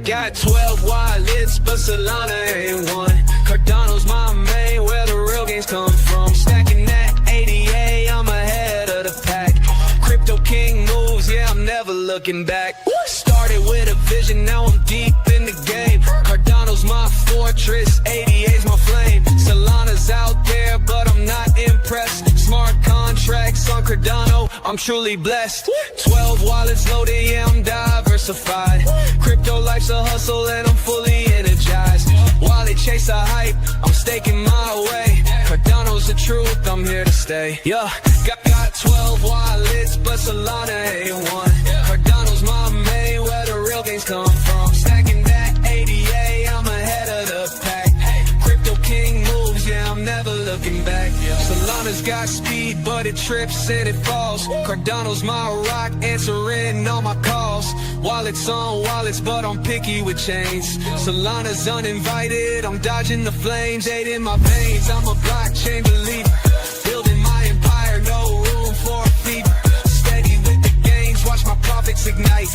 Got 12 wallets, but Solana ain't one. Cardano's my main, where the real gains come from. Stacking that ADA, I'm ahead of the pack. Crypto king moves, yeah, I'm never looking back. Started with a vision, now I'm deep in the game. Cardano's my fortress, ADA's my flame. Solana's out there, but I'm not impressed. Smart contracts on Cardano, I'm truly blessed. 12 wallets loaded, yeah, I'm diversified. Crypto life's a hustle and I'm fully energized. While they chase a hype, I'm staking my way. Cardano's the truth, I'm here to stay. Yeah, got 12 wallets, but Solana ain't one. Cardano's my main, where the real gains come from. Stacking that ADA, I'm ahead of the pack. Crypto king moves, yeah, I'm never looking back. Solana's got speed, but it trips and it falls. Cardano's my rock, answering all my calls. Wallets on wallets, but I'm picky with chains. Solana's uninvited, I'm dodging the flames. Eight in my veins, I'm a blockchain believer. Building my empire, no room for a thief. Steady with the gains, watch my profits ignite.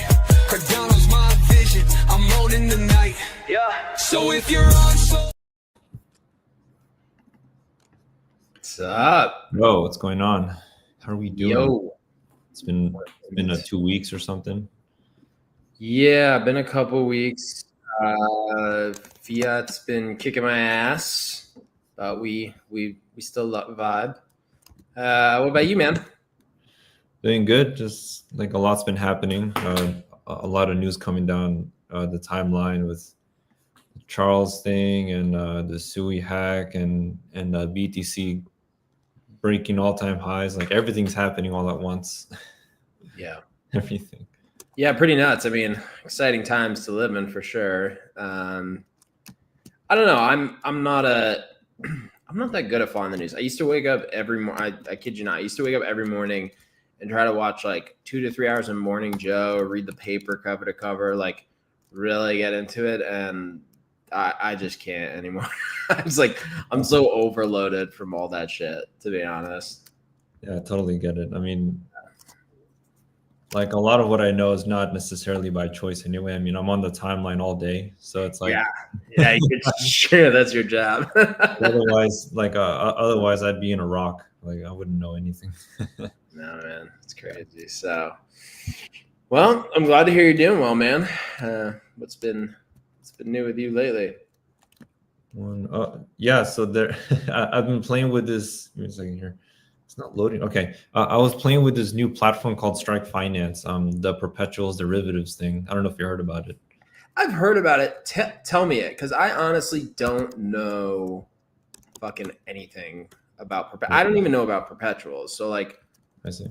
Cardano's my vision, I'm owning the night. Yeah. So if you're on What's up? Yo, what's going on? How are we doing? Yo. It's been 2 weeks or something. Yeah, been a couple weeks. Fiat's been kicking my ass, but we still vibe. What about you, man? Doing good. Just like a lot's been happening. A lot of news coming down the timeline with the Charles thing and the Sui hack and BTC breaking all-time highs. Like everything's happening all at once. Yeah. Everything. Yeah, pretty nuts. I mean, exciting times to live in for sure. I don't know. I'm not that good at following the news. I used to wake up every morning. I kid you not. I used to wake up every morning and try to watch like 2 to 3 hours of Morning Joe, or read the paper cover to cover, like really get into it. And I just can't anymore. I'm so overloaded from all that shit, to be honest. Yeah, I totally get it. I mean, like a lot of what I know is not necessarily by choice anyway. I mean, I'm on the timeline all day, so it's like yeah, sure, that's your job. otherwise I'd be in a rock. Like I wouldn't know anything. No, man, it's crazy. So, well, I'm glad to hear you're doing well, man. What's been new with you lately? Yeah, so there I've been playing with this. Give me a second here. It's not loading. Okay. I was playing with this new platform called Strike Finance, the perpetuals derivatives thing. I don't know if you heard about it. I've heard about it. Tell me it, because I honestly don't know fucking anything about I don't even know about perpetuals. So like, I see.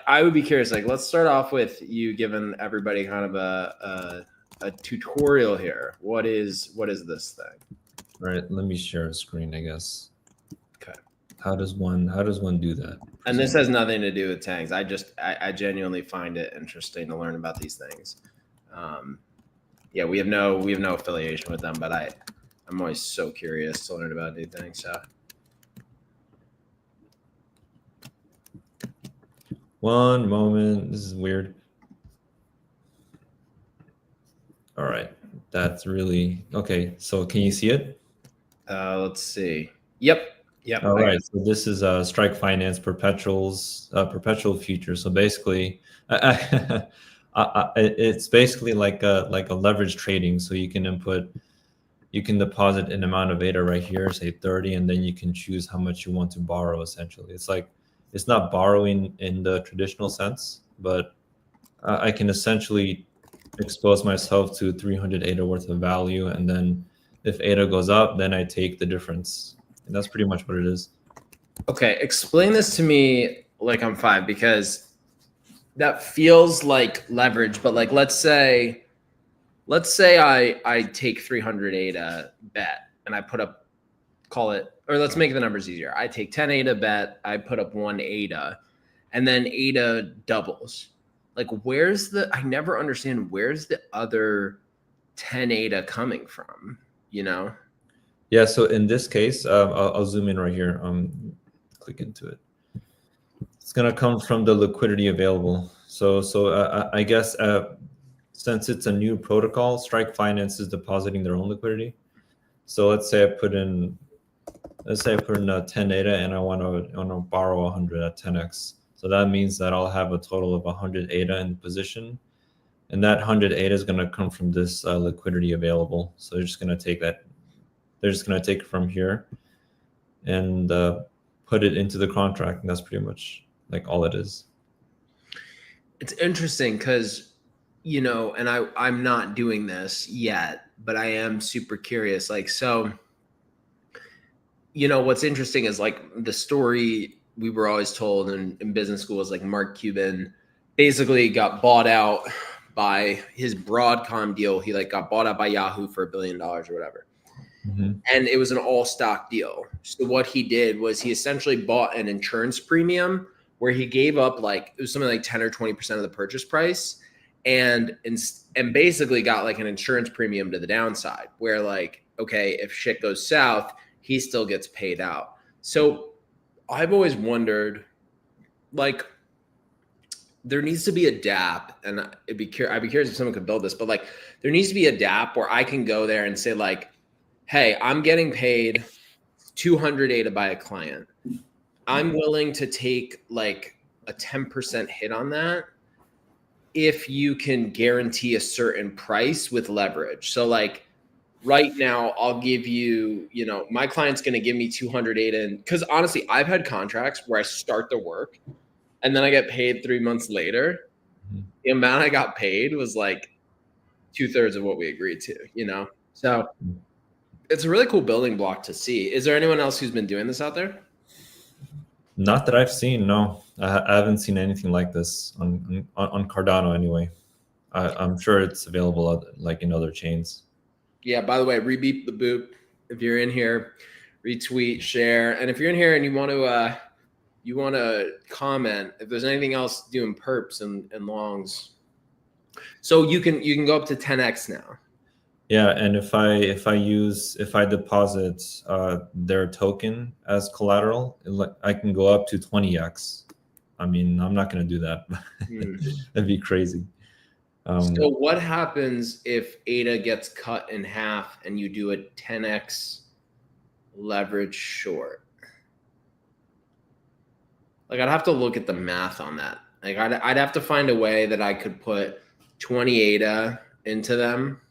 I would be curious. Like, let's start off with you giving everybody kind of a tutorial here. What is this thing? All right, let me share a screen, I guess. Okay. How does one do that? And this has nothing to do with Tangz. I genuinely find it interesting to learn about these things. Yeah, we have no affiliation with them, but I'm always so curious to learn about new things. So. One moment. This is weird. All right. That's really okay. So can you see it? Let's see. Yep. All right. So this is Strike Finance perpetuals, perpetual futures. So basically, it's basically like a leverage trading. So you can deposit an amount of ADA right here, say 30, and then you can choose how much you want to borrow. Essentially, it's not borrowing in the traditional sense, but I can essentially expose myself to 300 ADA worth of value, and then if ADA goes up, then I take the difference. And that's pretty much what it is. Okay, explain this to me like I'm 5, because that feels like leverage. But like, let's say I take 300 ADA bet and I put up, call it, or let's make the numbers easier. I take 10 ADA bet, I put up 1 ADA, and then ADA doubles. Like, I never understand where's the other 10 ADA coming from, you know? Yeah, so in this case, I'll zoom in right here. Click into it. It's gonna come from the liquidity available. So I guess since it's a new protocol, Strike Finance is depositing their own liquidity. So let's say I put in 10 ADA and I want to borrow 100 at 10x. So that means that I'll have a total of 100 ADA in the position, and that 100 ADA is going to come from this liquidity available. So they're just going to take that. They're just going to take it from here and put it into the contract, and that's pretty much like all it is. It's interesting because, you know, and I'm not doing this yet, but I am super curious. Like, so, you know, what's interesting is like the story we were always told in business school is like Mark Cuban basically got bought out by his Broadcom deal. He like got bought out by Yahoo for $1 billion or whatever. Mm-hmm. And it was an all stock deal. So what he did was he essentially bought an insurance premium where he gave up like, it was something like 10 or 20% of the purchase price, and basically got like an insurance premium to the downside where like, okay, if shit goes south, he still gets paid out. So I've always wondered, like, there needs to be a DApp, and I'd be curious if someone could build this, but like there needs to be a DApp where I can go there and say like, hey, I'm getting paid 200 ADA by a client. I'm willing to take like a 10% hit on that if you can guarantee a certain price with leverage. So like right now I'll give you, you know, my client's going to give me 200 ADA. And because honestly, I've had contracts where I start the work and then I get paid 3 months later. The amount I got paid was like 2/3 of what we agreed to, you know? So it's a really cool building block to see. Is there anyone else who's been doing this out there? Not that I've seen. No, I haven't seen anything like this on Cardano anyway. I'm sure it's available like in other chains. Yeah, by the way, rebeep the boop. If you're in here, retweet, share. And if you're in here and you want to comment, if there's anything else doing perps and longs. So you can go up to 10x now. Yeah, and if I deposit their token as collateral, I can go up to 20x. I mean, I'm not going to do that. That'd be crazy. So what happens if ADA gets cut in half and you do a 10x leverage short? Like I'd have to look at the math on that. Like I'd have to find a way that I could put 20 ADA into them.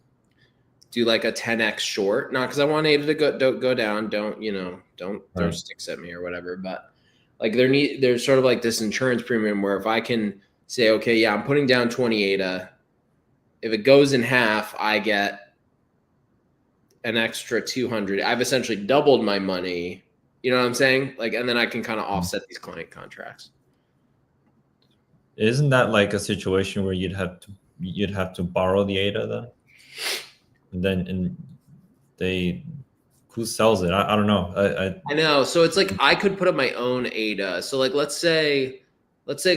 Do like a 10x short, not because I want ADA to go down. Don't throw sticks at me or whatever. But like there's sort of like this insurance premium where if I can say, okay, yeah, I'm putting down 20 ADA. If it goes in half, I get an extra 200. I've essentially doubled my money. You know what I'm saying? Like, and then I can kind of offset these client contracts. Isn't that like a situation where you'd have to borrow the ADA then? And who sells it? I don't know. I know. So it's like I could put up my own ADA. So like let's say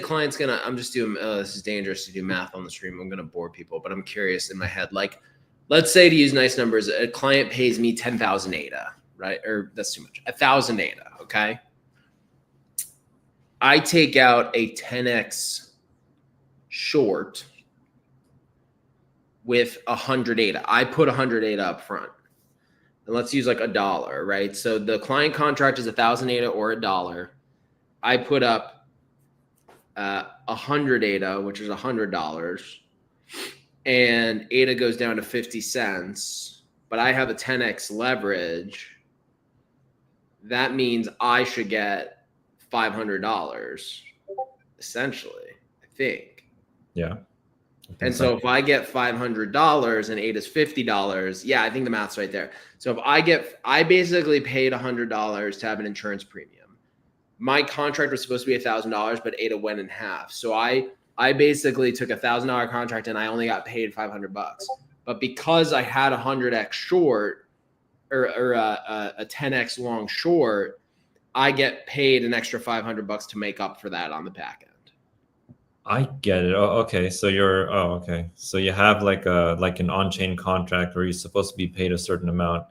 client's gonna, I'm just doing this is dangerous to do math on the stream. I'm gonna bore people, but I'm curious in my head. Like let's say, to use nice numbers, a client pays me 10,000 ADA, right? Or that's too much. 1,000 ADA, okay? I take out a 10x short with 100 ADA. I put 100 ADA up front. And let's use like $1, right? So the client contract is 1,000 ADA or $1. I put up 100 ADA, which is $100. And ADA goes down to 50 cents, but I have a 10x leverage. That means I should get $500, essentially, I think. Yeah. And so if I get $500 and ADA's $50, yeah, I think the math's right there. So if I basically paid $100 to have an insurance premium. My contract was supposed to be $1,000, but ADA went in half. So I basically took $1,000 contract and I only got paid $500. But because I had a 100x short or a 10x long short, I get paid an extra $500 to make up for that on the back end. I get it. Oh, okay. So okay. So you have like an on-chain contract where you're supposed to be paid a certain amount,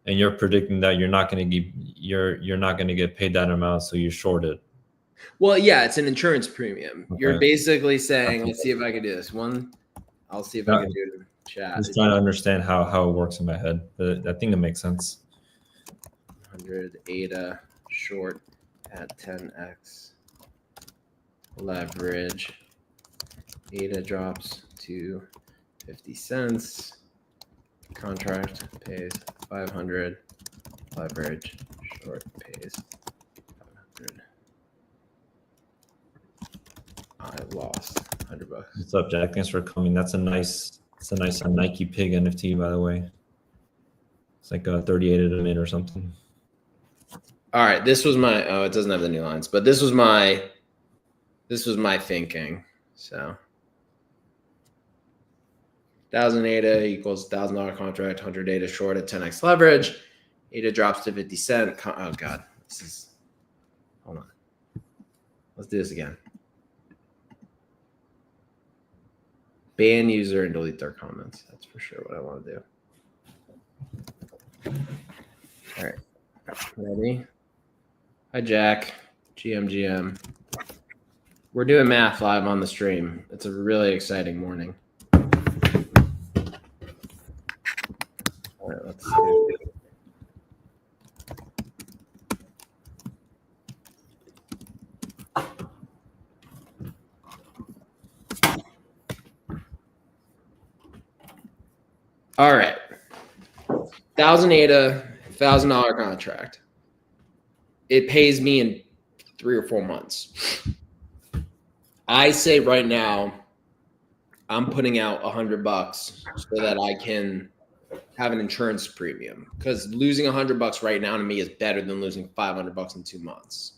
and you're predicting that you're not going to get paid that amount, so you short it. Well, yeah, it's an insurance premium. Okay. You're basically saying, let's see if I can do this. I'll see if I can do it in chat. Just trying to understand how it works in my head, but I think it makes sense. 100 ADA short at 10x leverage. ADA drops to 50 cents. Contract pays 500. Leverage short pays 500. I lost $100. What's up, Jack? Thanks for coming. It's a nice Nike Pig NFT, by the way. It's like a 38 at a minute or something. All right, this was my it doesn't have the new lines, but this was my thinking. So 1,000 ADA equals $1,000 contract, 100 ADA short at 10x leverage. ADA drops to 50 cent. Oh God, hold on. Let's do this again. Ban user and delete their comments. That's for sure what I want to do. All right, ready? Hi, Jack. GM. We're doing math live on the stream. It's a really exciting morning. All right, let's see. All right. 1,000 ADA, $1,000 contract. It pays me in 3 or 4 months. I say right now, I'm putting out $100 so that I can have an insurance premium, because losing $100 right now to me is better than losing $500 in 2 months.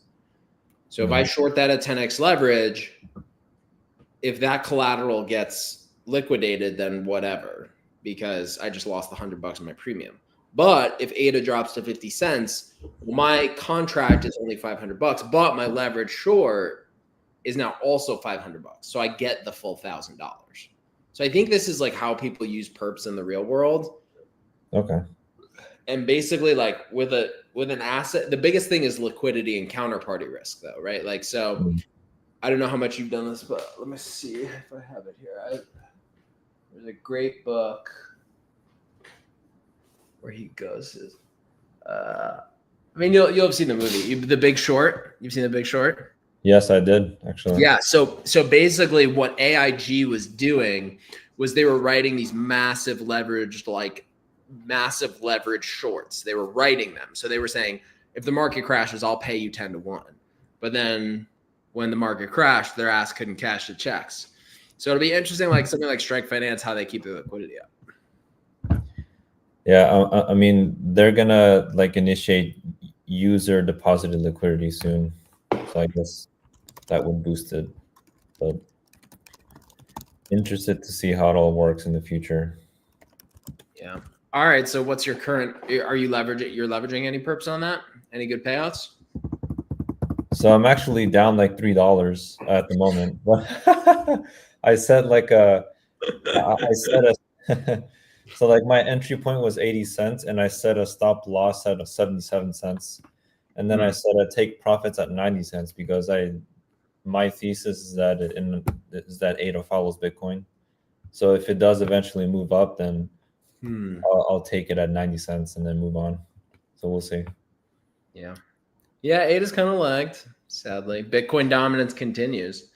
So if I short that at 10x leverage, if that collateral gets liquidated, then whatever, because I just lost the $100 in my premium. But if ADA drops to 50 cents, my contract is only $500, but my leverage short is now also $500. So I get the full $1,000. So I think this is like how people use perps in the real world. Okay. And basically, like with an asset, the biggest thing is liquidity and counterparty risk, though, right? Like, so I don't know how much you've done this, but let me see if I have it here. There's a great book where he goes. I mean, you'll have seen the movie, The Big Short. You've seen The Big Short? Yes, I did, actually. Yeah. So basically, what AIG was doing was they were writing these massive leverage shorts. They were writing them. So they were saying, if the market crashes, I'll pay you 10-1. But then when the market crashed, their ass couldn't cash the checks. So it'll be interesting, like something like Strike Finance, how they keep their liquidity up. Yeah, I mean, they're gonna like initiate user deposited liquidity soon, so I guess that would boost it. But interested to see how it all works in the future. Yeah. All right. So what's your current? Are you leveraging? You're leveraging any perps on that? Any good payouts? So I'm actually down like $3 at the moment. But I said like so like my entry point was 80 cents, and I set a stop loss at 77 cents, and then I said I'd take profits at 90 cents because my thesis is that ADA follows Bitcoin. So if it does eventually move up, then I'll take it at 90 cents and then move on. So we'll see. Yeah. ADA's kind of lagged, sadly. Bitcoin dominance continues.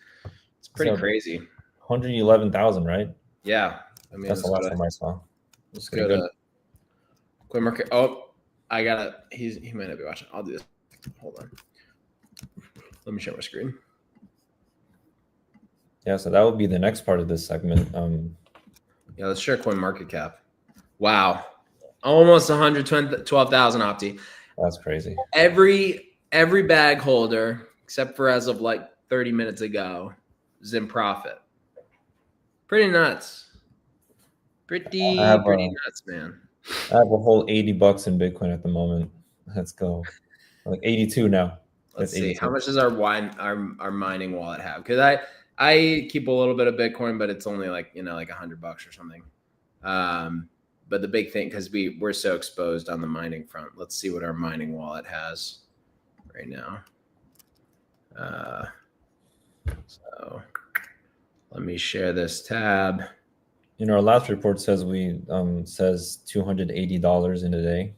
It's pretty crazy. 111,000, right? Yeah. I mean, that's the last time I saw. Let's go to Coin Market. Oh, I gotta. He might not be watching. I'll do this. Hold on. Let me share my screen. Yeah, so that would be the next part of this segment. Yeah, let's share Coin Market Cap. Wow, almost 112,000 Opti. That's crazy. Every bag holder, except for as of like 30 minutes ago, is in profit. Pretty nuts. Pretty nuts, man. I have a whole $80 in Bitcoin at the moment. Let's go. Like 82 now. Let's see. How much does our mining wallet have? Because I keep a little bit of Bitcoin, but it's only like, like $100 or something. But the big thing, because we're so exposed on the mining front. Let's see what our mining wallet has right now. So let me share this tab. Our last report says says $280 in a day.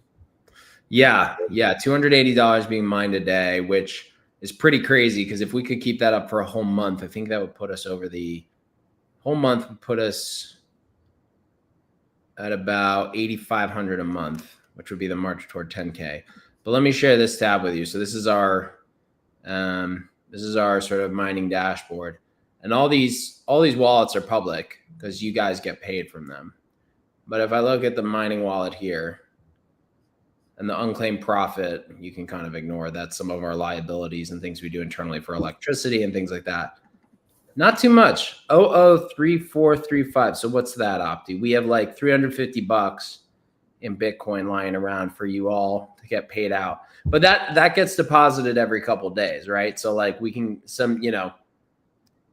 Yeah, $280 being mined a day, which is pretty crazy because if we could keep that up for a whole month, I think that would put us over the whole month would put us at about 8,500 a month, which would be the march toward 10K. But let me share this tab with you. So this is our sort of mining dashboard, and all these wallets are public because you guys get paid from them. But if I look at the mining wallet here and the unclaimed profit, you can kind of ignore that. Some of our liabilities and things we do internally for electricity and things like that. Not too much. 003435. So what's that, Opti? We have like $350 in Bitcoin lying around for you all to get paid out. But that gets deposited every couple days, right? So like we can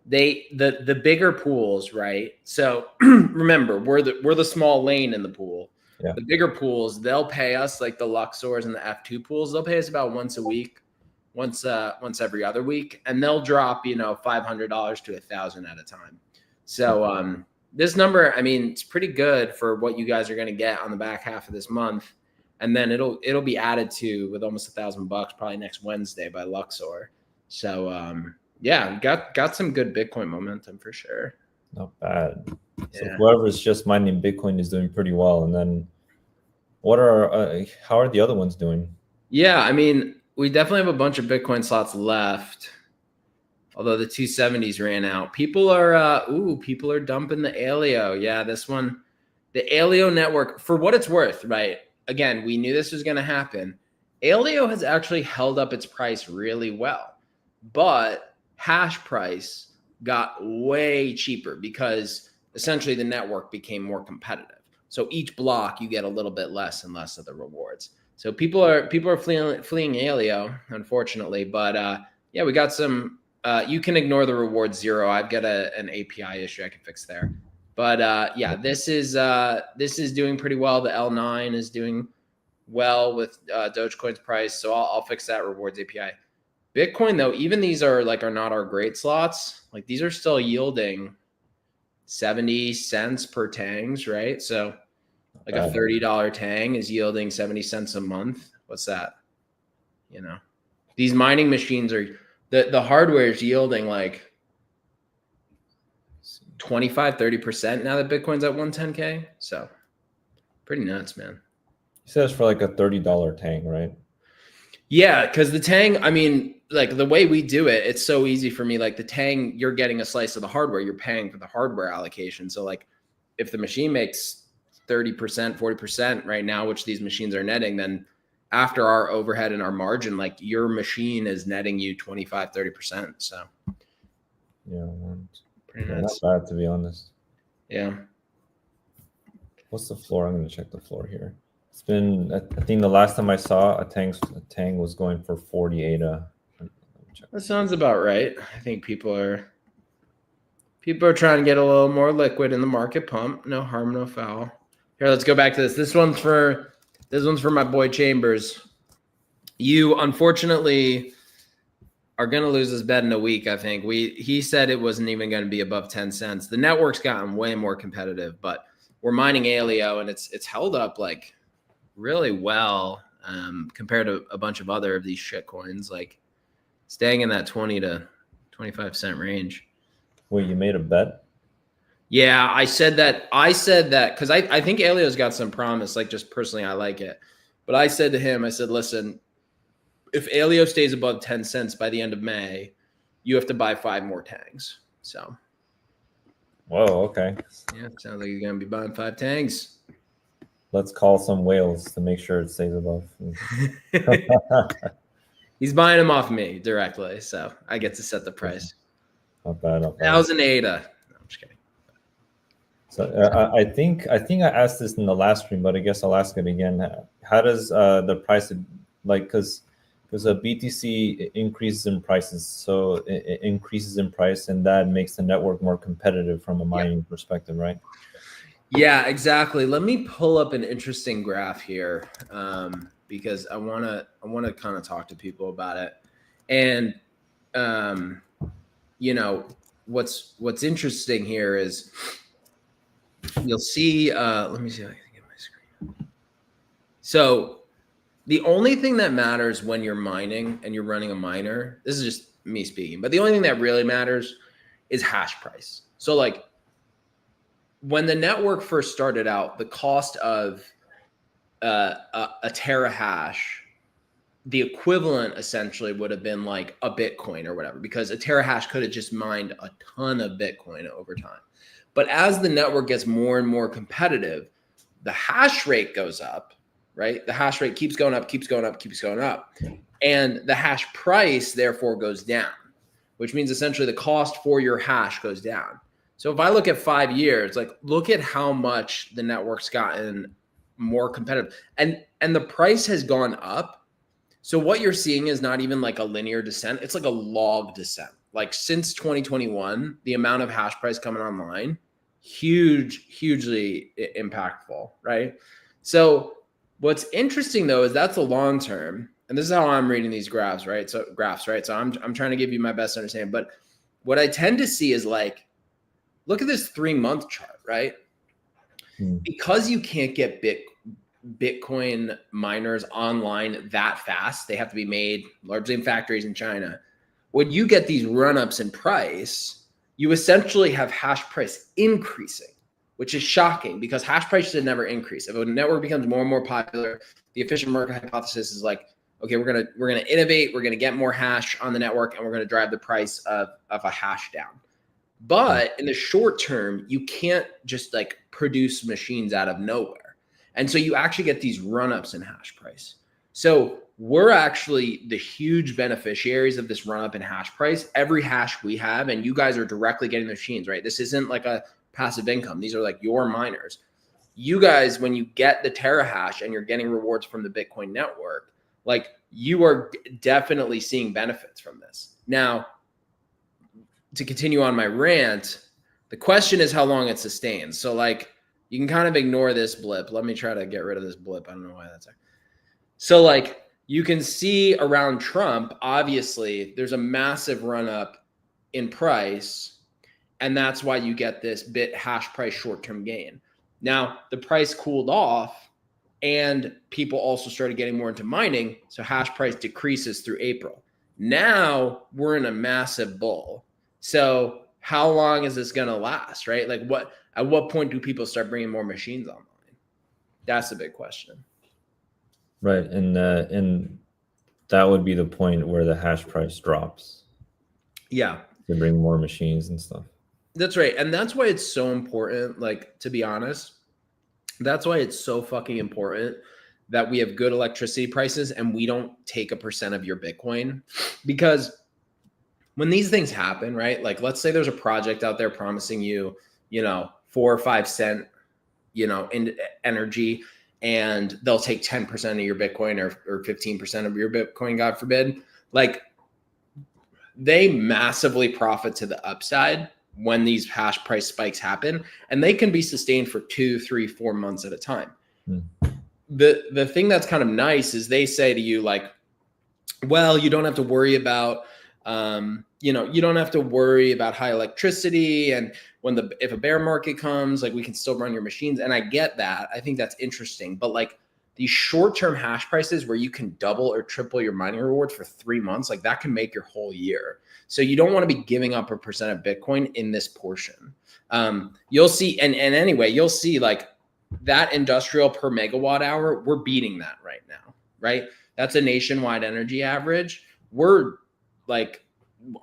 the bigger pools, right? So remember, we're the small lane in the pool. Yeah. The bigger pools, they'll pay us, like the Luxors and the F2 pools, they'll pay us about once a week, once every other week, and they'll drop $500 to $1,000 at a time. So this number, I mean, it's pretty good for what you guys are going to get on the back half of this month, and then it'll be added to with almost $1,000 probably next Wednesday by Luxor. So yeah, got some good Bitcoin momentum for sure. Not bad. Yeah. So whoever's just mining Bitcoin is doing pretty well. And then how are the other ones doing? Yeah, I mean, we definitely have a bunch of Bitcoin slots left. Although the 270s ran out. People are dumping the Alio. Yeah, this one, the Alio network, for what it's worth, right? Again, we knew this was going to happen. Alio has actually held up its price really well, but hash price got way cheaper because essentially the network became more competitive. So each block you get a little bit less and less of the rewards. So people are fleeing Alio, unfortunately. But yeah, we got some. You can ignore the reward 0. I've got an API issue I can fix there. But yeah, this is doing pretty well. The L9 is doing well with Dogecoin's price, so I'll fix that rewards API. Bitcoin though, even these are not our great slots. Like these are still yielding 70 cents per Tangz, right? So like a $30 Tang is yielding 70 cents a month. What's that? These mining machines are the hardware is yielding like 25-30% now that Bitcoin's at 110K. So pretty nuts, man. He says for like a $30 Tang, right? Yeah, because the Tang, I mean, like the way we do it, it's so easy for me. Like the Tang, you're getting a slice of the hardware, you're paying for the hardware allocation. So like if the machine makes 30%, 40% right now, which these machines are netting, then after our overhead and our margin, like your machine is netting you 25-30%. So yeah, pretty not nuts. bad to be honest. Yeah. What's the floor? I'm gonna check the floor here. It's been, I think the last time I saw a Tang was going for 48. That sounds about right. I think people are trying to get a little more liquid in the market pump. No harm, no foul. Here, let's go back to this. This one's for my boy Chambers. You unfortunately are going to lose this bet in a week. I think he said it wasn't even going to be above 10 cents. The network's gotten way more competitive, but we're mining Alio and it's held up like really well compared to a bunch of other of these shit coins, like staying in that 20 to 25 cent range. Wait, you made a bet? Yeah, I said that because I think Alio's got some promise. Like just personally, I like it. But I said to him, I said, listen, if Alio stays above 10 cents by the end of May, you have to buy 5 more Tangs. So. Whoa, okay. Yeah, sounds like you're going to be buying 5 Tangs. Let's call some whales to make sure it stays above. He's buying them off me directly, so I get to set the price. Not bad. 1,000 ADA. No, I'm just kidding. So I think I asked this in the last stream, but I guess I'll ask it again. How does the price, like, because a BTC increases in prices, so it increases in price, and that makes the network more competitive from a mining perspective, right? Yeah, exactly. Let me pull up an interesting graph here because I want to kind of talk to people about it. And what's interesting here is you'll see, let me see if I can get my screen. So the only thing that matters when you're mining and you're running a miner, this is just me speaking, but the only thing that really matters is hash price. So like when the network first started out, the cost of a terahash, the equivalent essentially would have been like a Bitcoin or whatever, because a terahash could have just mined a ton of Bitcoin over time. But as the network gets more and more competitive, the hash rate goes up, right? The hash rate keeps going up, keeps going up, keeps going up. And the hash price therefore goes down, which means essentially the cost for your hash goes down. So if I look at 5 years, like look at how much the network's gotten more competitive, and the price has gone up. So what you're seeing is not even like a linear descent, it's like a log descent. Like since 2021, the amount of hash price coming online, hugely impactful, right? So what's interesting though is that's a long term, and this is how I'm reading these graphs, right? So I'm trying to give you my best understanding, but what I tend to see is like, look at this 3-month chart, right? Because you can't get Bitcoin miners online that fast, they have to be made largely in factories in China. When you get these run-ups in price, you essentially have hash price increasing, which is shocking because hash price should never increase. If a network becomes more and more popular, the efficient market hypothesis is like, okay, we're gonna innovate, we're gonna get more hash on the network, and we're gonna drive the price of a hash down. But in the short term, you can't just like produce machines out of nowhere. And so you actually get these run-ups in hash price. So we're actually the huge beneficiaries of this run-up in hash price. Every hash we have, and you guys are directly getting the machines, right? This isn't like a passive income. These are like your miners. You guys, when you get the terahash and you're getting rewards from the Bitcoin network, like you are definitely seeing benefits from this. Now, to continue on my rant, the question is how long it sustains. So like you can kind of ignore this blip. Let me try to get rid of this blip. I don't know why that's there. So like you can see around Trump, obviously there's a massive run up in price, and that's why you get this bit hash price short-term gain. Now the price cooled off and people also started getting more into mining. So hash price decreases through April. Now we're in a massive bull. So how long is this going to last, right? Like at what point do people start bringing more machines online? That's the big question. Right. And that would be the point where the hash price drops. Yeah. To bring more machines and stuff. That's right. And that's why it's so important, like, to be honest, that's why it's so fucking important that we have good electricity prices and we don't take a % of your Bitcoin, because when these things happen, right? Like let's say there's a project out there promising you, 4 or 5 cent, in energy, and they'll take 10% of your Bitcoin or 15% of your Bitcoin, God forbid. Like they massively profit to the upside when these hash price spikes happen, and they can be sustained for 2, 3, 4 months at a time. The thing that's kind of nice is they say to you like, well, you don't have to worry about you don't have to worry about high electricity, and if a bear market comes, like we can still run your machines. And I get that. I think that's interesting. But like these short-term hash prices where you can double or triple your mining rewards for 3 months, like that can make your whole year. So you don't want to be giving up a % of Bitcoin in this portion. You'll see, and anyway, you'll see like that industrial per megawatt hour, we're beating that right now, right? That's a nationwide energy average. We're like,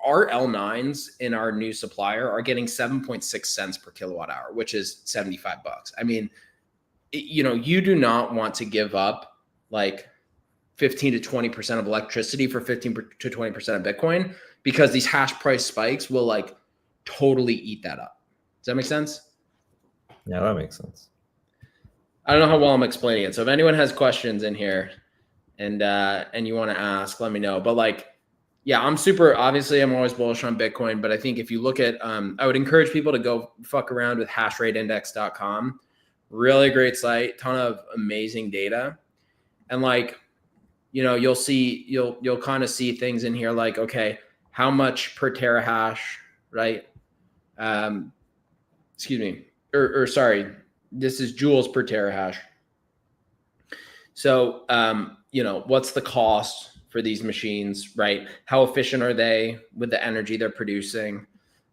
our L9s in our new supplier are getting 7.6 cents per kilowatt hour, which is $75. I mean, you do not want to give up like 15 to 20% of electricity for 15 to 20% of Bitcoin, because these hash price spikes will like totally eat that up. Does that make sense? Yeah, that makes sense. I don't know how well I'm explaining it. So if anyone has questions in here and you want to ask, let me know. But like, yeah, I'm always bullish on Bitcoin, but I think if you look at, I would encourage people to go fuck around with hashrateindex.com. Really great site, ton of amazing data. And like, you'll kind of see things in here like, okay, how much per terahash, right? or sorry, this is joules per terahash. So, what's the cost for these machines, right? How efficient are they with the energy they're producing?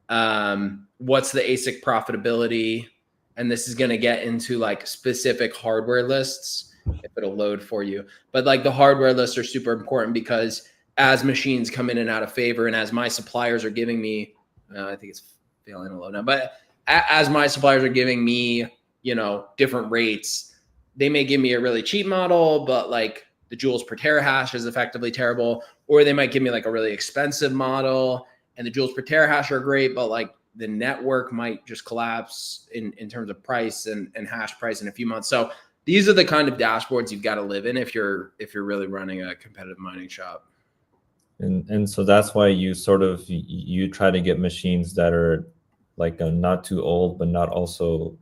What's the ASIC profitability? And this is going to get into like specific hardware lists if it'll load for you. But like the hardware lists are super important because as machines come in and out of favor, and as my suppliers are giving me, I think it's failing a load now, but as my suppliers are giving me, different rates, they may give me a really cheap model, but like the joules per terahash is effectively terrible, or they might give me like a really expensive model and the joules per terahash are great, but like the network might just collapse in terms of price and hash price in a few months. So these are the kind of dashboards you've got to live in if you're really running a competitive mining shop. And so that's why you sort of you try to get machines that are like not too old, but not also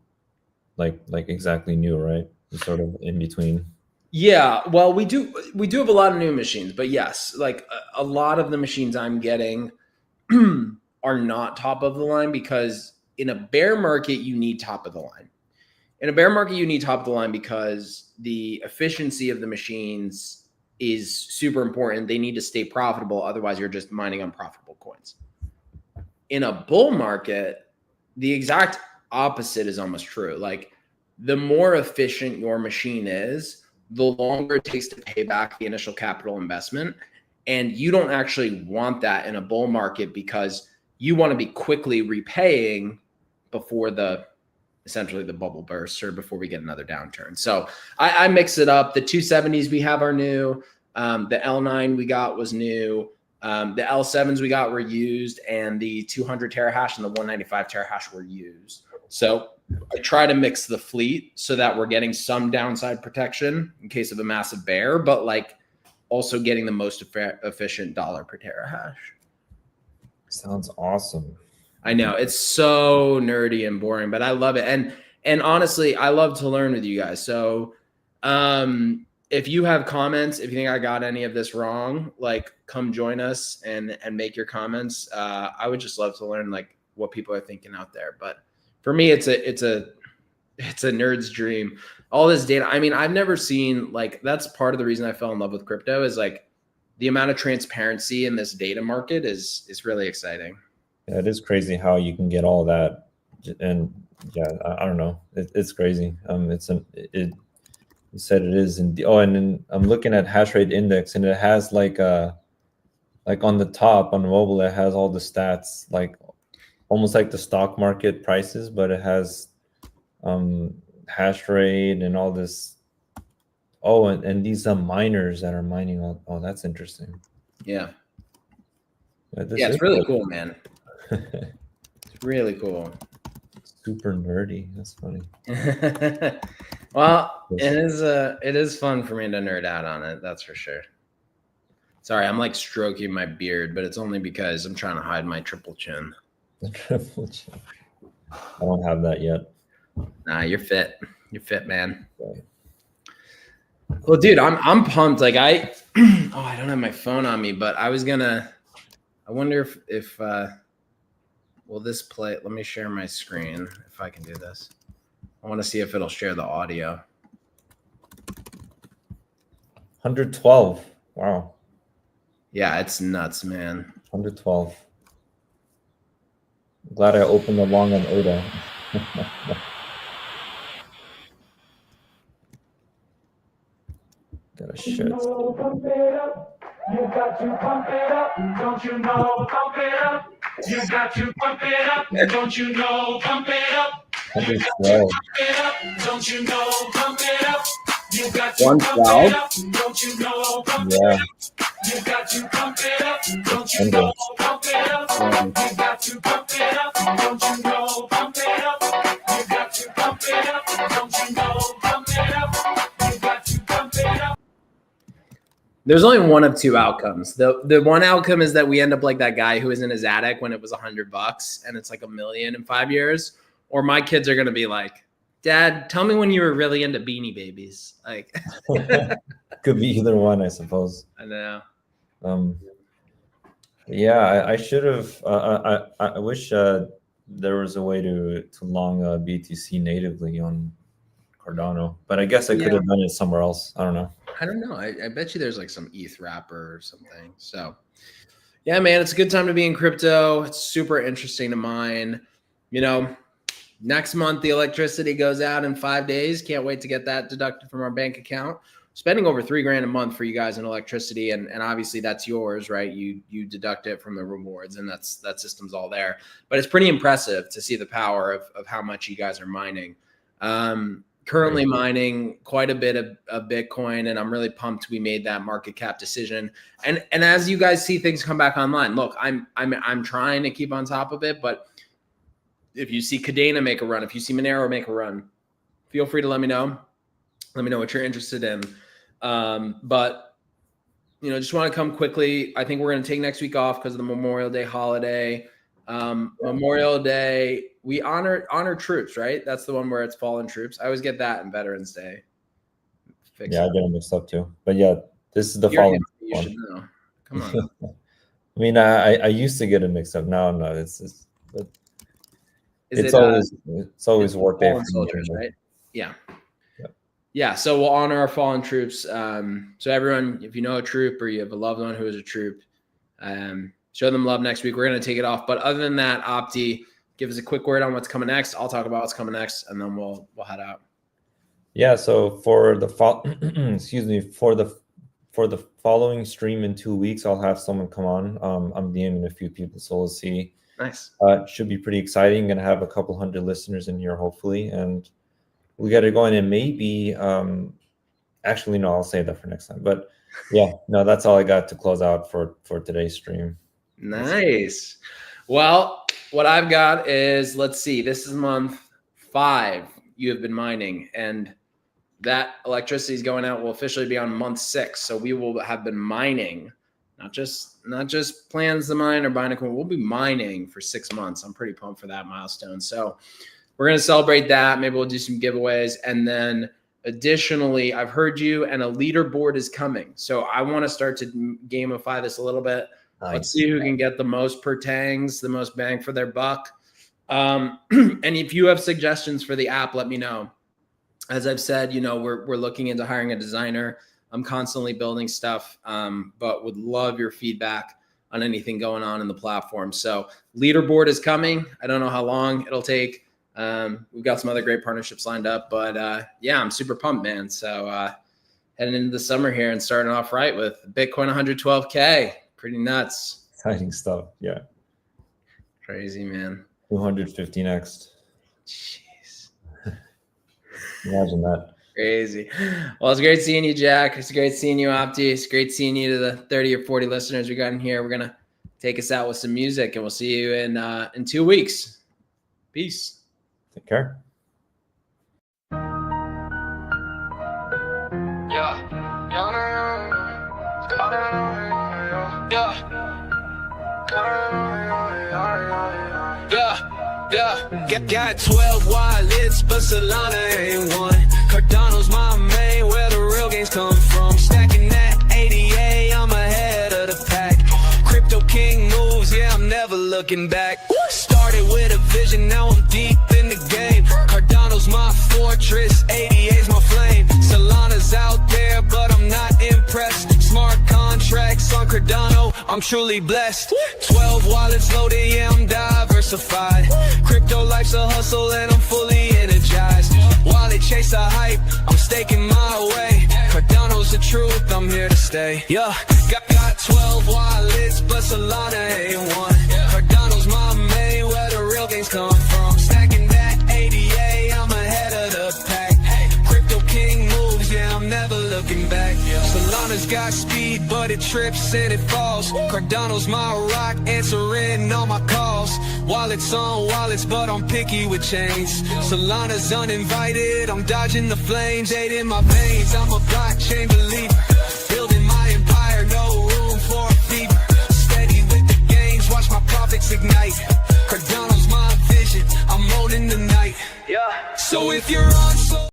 like exactly new, right? Sort of in between. Yeah, well, we do have a lot of new machines, but yes, like a lot of the machines I'm getting are not top of the line because in a bear market, you need top of the line. In a bear market, you need top of the line because the efficiency of the machines is super important. They need to stay profitable. Otherwise, you're just mining unprofitable coins. In a bull market, the exact opposite is almost true. Like the more efficient your machine is, the longer it takes to pay back the initial capital investment. And you don't actually want that in a bull market because you want to be quickly repaying before essentially the bubble bursts or before we get another downturn. So I mix it up. The 270s we have are new. The L9 we got was new. The L7s we got were used, and the 200 terahash and the 195 terahash were used. So I try to mix the fleet so that we're getting some downside protection in case of a massive bear, but like also getting the most efficient dollar per terahash. Sounds awesome. I know it's so nerdy and boring, but I love it. And honestly, I love to learn with you guys. So if you have comments, if you think I got any of this wrong, like come join us and make your comments. I would just love to learn like what people are thinking out there. But for me, it's a nerd's dream. All this data. I mean, I've never seen like that's part of the reason I fell in love with crypto is like the amount of transparency in this data market is really exciting. Yeah, it is crazy how you can get all that, and yeah, I don't know, it's crazy. You said it is, and then I'm looking at hash rate index, and it has like on the top on mobile, it has all the stats, like almost like the stock market prices, but it has hash rate and all this. Oh, and these miners that are mining all. That's interesting. Yeah. Yeah, it's really cool, man. It's really cool. Super nerdy. That's funny. Well, it is fun for me to nerd out on it. That's for sure. Sorry, I'm like stroking my beard, but it's only because I'm trying to hide my triple chin. The triple chin. I don't have that yet. Nah, you're fit. You're fit, man. Okay. Well, dude, I'm pumped. Like I don't have my phone on me, but I wonder if will this play? Let me share my screen if I can do this. I want to see if it'll share the audio. 112. Wow. Yeah, it's nuts, man. 112. I'm glad I opened the long on Oda. Got a shit. Pump it up. You got to pump it up. Don't you know? Pump it up. You got to pump it up. Don't you know? Pump it up. You got to pump it up. Don't you know? Pump it up. You got to pump it up. Don't you know? Pump it up. You got to pump it up. Don't you know? Pump it up. You got to pump it up. Don't you know? Pump it up. You got to pump it up. Don't you know? Pump it up. You got to pump it up. There's only one of two outcomes. The one outcome is that we end up like that guy who was in his attic when it was $100 and it's like $1 million in 5 years. Or my kids are gonna be like, Dad, tell me when you were really into Beanie Babies. Like, could be either one, I suppose. I know. Yeah, I should have. I wish there was a way to long BTC natively on Cardano, but I guess I could have done it somewhere else. I don't know. I bet you there's like some ETH wrapper or something. So yeah, man, it's a good time to be in crypto. It's super interesting to mine. You know, next month the electricity goes out in 5 days. Can't wait to get that deducted from our bank account. Spending over $3,000 a month for you guys in electricity, and obviously that's yours, right? You deduct it from the rewards, and that system's all there. But it's pretty impressive to see the power of how much you guys are mining. Currently mining quite a bit of Bitcoin, and I'm really pumped we made that market cap decision. And as you guys see things come back online, look, I'm trying to keep on top of it, but if you see Cadena make a run, if you see Monero make a run, feel free to let me know. Let me know what you're interested in. But, you know, just want to come quickly. I think we're going to take next week off because of the Memorial Day holiday. Memorial Day, we honor troops, right? That's the one where it's fallen troops. I always get that in Veterans Day. I get them mixed up too. But yeah, this is the fallen. You should know. Come on. I mean, I used to get it mixed up. Now, no, it's always work day for soldiers, right? Yeah. Yeah, so we'll honor our fallen troops. So everyone, if you know a troop or you have a loved one who is a troop, show them love next week. We're going to take it off. But other than that, Opti, give us a quick word on what's coming next. I'll talk about what's coming next, and then we'll head out. Yeah, so for the for the following stream in 2 weeks, I'll have someone come on. I'm DMing a few people, so we'll see. Nice. It should be pretty exciting. Going to have a couple hundred listeners in here, hopefully, and we got it going. And maybe, actually, no, I'll save that for next time. But yeah, no, that's all I got to close out for today's stream. Nice. Well, what I've got is, let's see, this is month 5 you have been mining, and that electricity is going out will officially be on month 6. So we will have been mining, not just plans to mine or buying equipment. We'll be mining for 6 months. I'm pretty pumped for that milestone. So we're going to celebrate that. Maybe we'll do some giveaways. And then additionally, I've heard you, and a leaderboard is coming. So I want to start to gamify this a little bit. Nice. Let's see who can get the most per Tangz, the most bang for their buck. And if you have suggestions for the app, let me know. As I've said, you know, we're looking into hiring a designer. I'm constantly building stuff, but would love your feedback on anything going on in the platform. So leaderboard is coming. I don't know how long it'll take. We've got some other great partnerships lined up, but yeah, I'm super pumped, man. So heading into the summer here and starting off right with Bitcoin 112K. Pretty nuts. Exciting stuff. Yeah. Crazy, man. 250 Jeez. Imagine that. Crazy. Well, it's great seeing you, Jack. It's great seeing you, Opti. It's great seeing you to the 30 or 40 listeners we got in here. We're going to take us out with some music, and we'll see you in 2 weeks. Peace. Take care. Got 12 wallets, but Solana ain't one. Cardano's my main, where the real gains come from. Stacking that 80A, I'm ahead of the pack. Crypto king moves, yeah, I'm never looking back. Started with a vision, now I'm deep in the game. Cardano's my fortress, 80A's my flame. Solana's out there, but I'm not impressed. Smart contracts on Cardano, I'm truly blessed. 12 wallets loaded, yeah, I'm diversified. Crypto life's a hustle and I'm fully energized. While they chase the hype, I'm staking my way. Cardano's the truth, I'm here to stay. Yeah, got 12 wallets, but Solana ain't one. Cardano's my main, where the real gains come from. Stacking that 80A, I'm ahead of the pack. Crypto king moves, yeah, I'm never looking back. Solana's got speed, but it trips and it falls. Cardano's my rock, answering all my calls. Wallets on wallets, but I'm picky with chains. Solana's uninvited, I'm dodging the flames. Eight in my veins, I'm a blockchain believer. Building my empire, no room for a thief. Steady with the gains, watch my profits ignite. Cardano's my vision, I'm owning the night. Yeah. So if you're on